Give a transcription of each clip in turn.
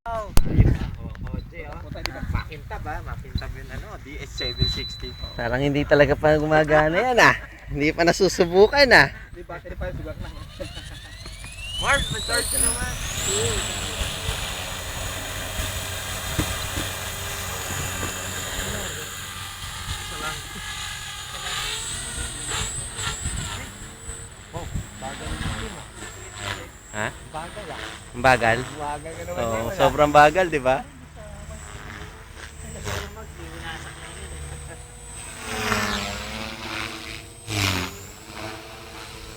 Oh, makintab ha, makintab yun DS760. Parang hindi talaga pa gumagana yan ah. Hindi pa nasusubukan ah. Di battery pa yung sugat na. Marv, mag-charge ka naman. Isa lang. Oh, bagal yun ah. Ha? Bagal ah. Ang bagal? Bagal ka naman Oo, yun. sobrang bagal, di ba?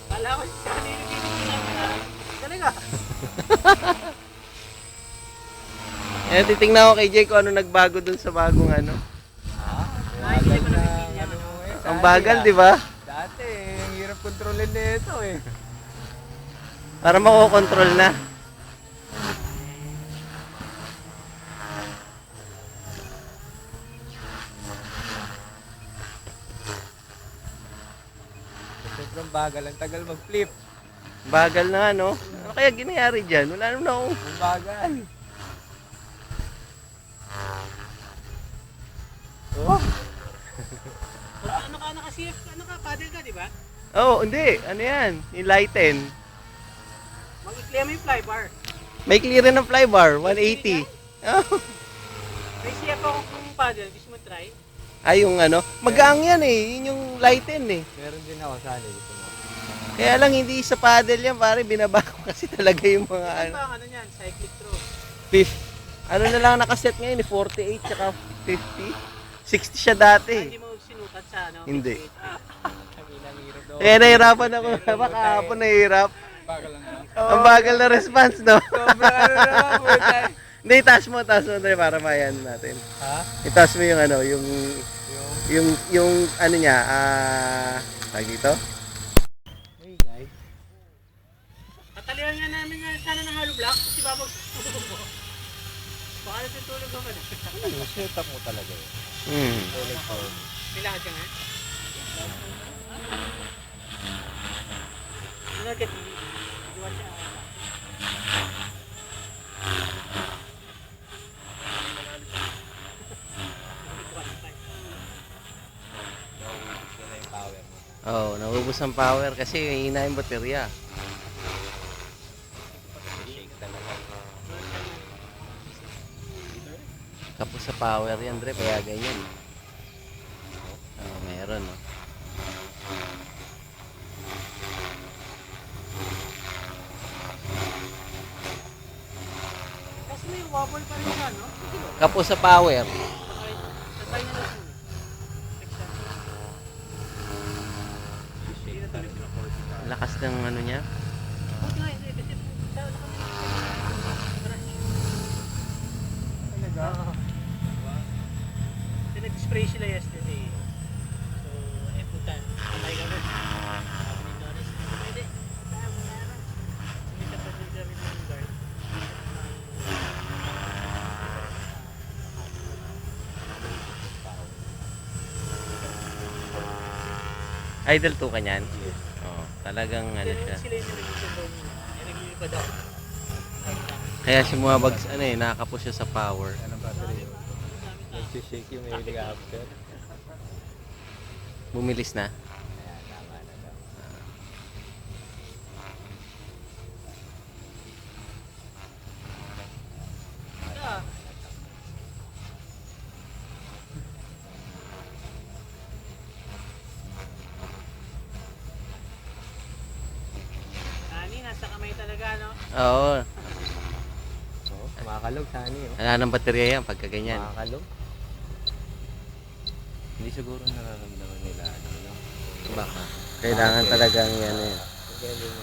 Kala ko siya kanina dito na. Galing ah. Eh, titingnan ko kay Jay kung ano nagbago dun sa bagong ano. Bagal na ano mo eh. Ang bagal, di ba? Dati, ang hirap kontrolin nito eh. Para makokontrol na. Sobrang bagal, ang tagal mag-flip. Bagal na ano. Ano kaya ginayari dyan? Wala naman ako. Ang bagal. Oh. Ano ka, naka-CF, ano ka, paddle ka, di ba? Oh, hindi. Ano yan? Enlighten. Mag-i-clear mo yung flybar. May clearance ng flybar, 180. Oh. May CF ako kung paddle, gusto mo try? Ay, yung ano. Magaang yan eh. Yun yung lighten eh. Meron din ako sana gusto mo. Kaya lang hindi sa paddle yan, pare. Binaba ko kasi talaga yung mga Ano ano. ba ang ano yan, cyclic throw? Fifth. Ano na lang nakaset ngayon eh, 48 tsaka 50. 60 siya dati. Hindi mo sinukat sa ano? Hindi. Kabilang hirap daw. Kaya nahirapan ako. Baka hapon nahirap. Bagal lang naman. Ang bagal na response, no? Sobrang ano naman, putay. Hindi, taas mo, Dre, para mayan natin. Ha? Itaas mo yung ano, Yung... yung ano niya, tag dito? Hey guys. Tatalihan nga namin nga sana ng hollow block kasi babag baka natutulog ako na. Ano, set up mo talaga yun. Kailangan ka nga? Ano agad? Iwan siya. Gusto na yung power mo. Oh, naubos ang power kasi hina yung baterya. Shake talaga. Kapos sa power yan, Dre, kaya ganyan. Oh, meron, no? Kasi may wobble pa rin siya, no? Kapos sa power. Tatry na lang. Hindi na tuloy sila. Lakas ng ano niya. Buti nga, hindi. Kasi sa Talaga? Kasi nag-spray sila yesterday. So, putan. Kamay ka rin. Sabi ni Doris, pwede. Hindi ka pa din gamit ng guard. Idle 2 ka niyan? Oh, talagang ano siya. Sila yung nag-spray. Nag-lipad ako. Kaya siya bumabag, ano eh, nakakapos siya sa power. Anong battery? Nagsishake yung helicopter. Bumilis na. Ayan, tama na daw. Ah, Ani, nasa kamay talaga, no? Oo. Oh, makakalog sani oh. Wala nang baterya yan pagka ganyan. Makakalog. Hindi siguro nararamdaman nila ano, no? Baka. Kailangan talagang yan eh. Pagkali mo